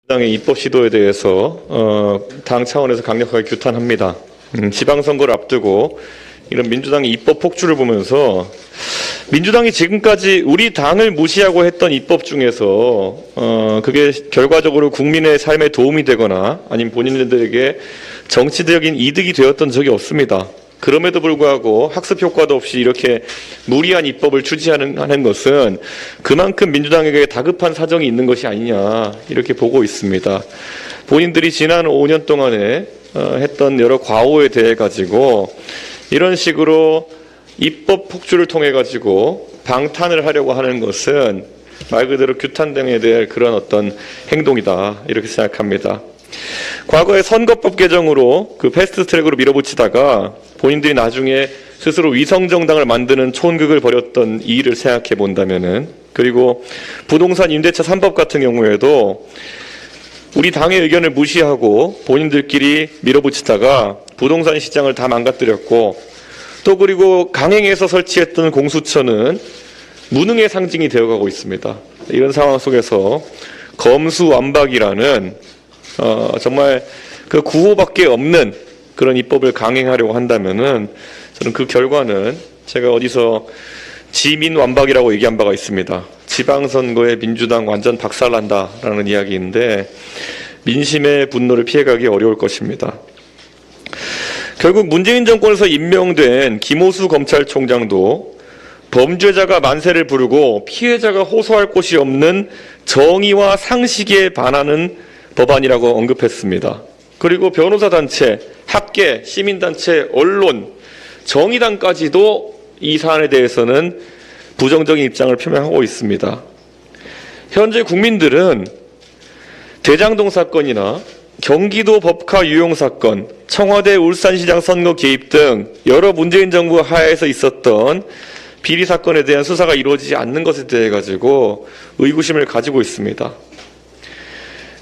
당의 입법 시도에 대해서 당 차원에서 강력하게 규탄합니다. 지방선거를 앞두고 이런 민주당의 입법 폭주를 보면서 민주당이 지금까지 우리 당을 무시하고 했던 입법 중에서 그게 결과적으로 국민의 삶에 도움이 되거나 아니면 본인들에게 정치적인 이득이 되었던 적이 없습니다. 그럼에도 불구하고 학습 효과도 없이 이렇게 무리한 입법을 추진하는 것은 그만큼 민주당에게 다급한 사정이 있는 것이 아니냐 이렇게 보고 있습니다. 본인들이 지난 5년 동안에 했던 여러 과오에 대해 가지고 이런 식으로 입법 폭주를 통해 가지고 방탄을 하려고 하는 것은 말 그대로 규탄 등에 대한 그런 어떤 행동이다 이렇게 생각합니다. 과거에 선거법 개정으로 그 패스트트랙으로 밀어붙이다가 본인들이 나중에 스스로 위성정당을 만드는 촌극을 벌였던 이 일을 생각해 본다면은, 그리고 부동산 임대차 3법 같은 경우에도 우리 당의 의견을 무시하고 본인들끼리 밀어붙이다가 부동산 시장을 다 망가뜨렸고, 또 그리고 강행에서 설치했던 공수처는 무능의 상징이 되어가고 있습니다. 이런 상황 속에서 검수완박이라는 정말 그 구호밖에 없는 그런 입법을 강행하려고 한다면은 저는 그 결과는 제가 어디서 지민완박이라고 얘기한 바가 있습니다. 지방선거에 민주당 완전 박살난다라는 이야기인데 민심의 분노를 피해가기 어려울 것입니다. 결국 문재인 정권에서 임명된 김호수 검찰총장도 범죄자가 만세를 부르고 피해자가 호소할 곳이 없는 정의와 상식에 반하는 법안이라고 언급했습니다. 그리고 변호사단체, 학계, 시민단체, 언론, 정의당까지도 이 사안에 대해서는 부정적인 입장을 표명하고 있습니다. 현재 국민들은 대장동 사건이나 경기도 법카 유용 사건, 청와대 울산시장 선거 개입 등 여러 문재인 정부 하에서 있었던 비리 사건에 대한 수사가 이루어지지 않는 것에 대해 가지고 의구심을 가지고 있습니다.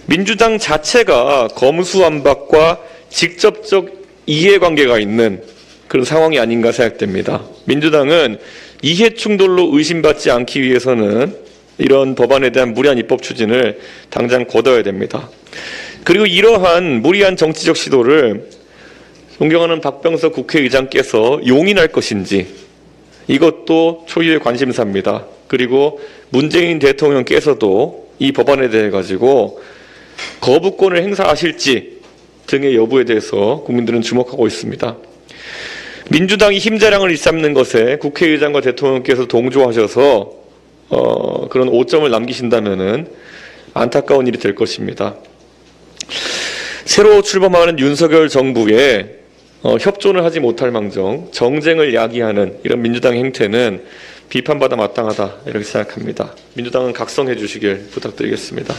민주당 자체가 검수완박과 직접적 이해관계가 있는 그런 상황이 아닌가 생각됩니다. 민주당은 이해충돌로 의심받지 않기 위해서는 이런 법안에 대한 무리한 입법 추진을 당장 거둬야 됩니다. 그리고 이러한 무리한 정치적 시도를 존경하는 박병석 국회의장께서 용인할 것인지 이것도 초유의 관심사입니다. 그리고 문재인 대통령께서도 이 법안에 대해 가지고 거부권을 행사하실지 등의 여부에 대해서 국민들은 주목하고 있습니다. 민주당이 힘자랑을 일삼는 것에 국회의장과 대통령께서 동조하셔서 그런 오점을 남기신다면은 안타까운 일이 될 것입니다. 새로 출범하는 윤석열 정부에 협조는 하지 못할 망정 정쟁을 야기하는 이런 민주당의 행태는 비판받아 마땅하다 이렇게 생각합니다. 민주당은 각성해 주시길 부탁드리겠습니다.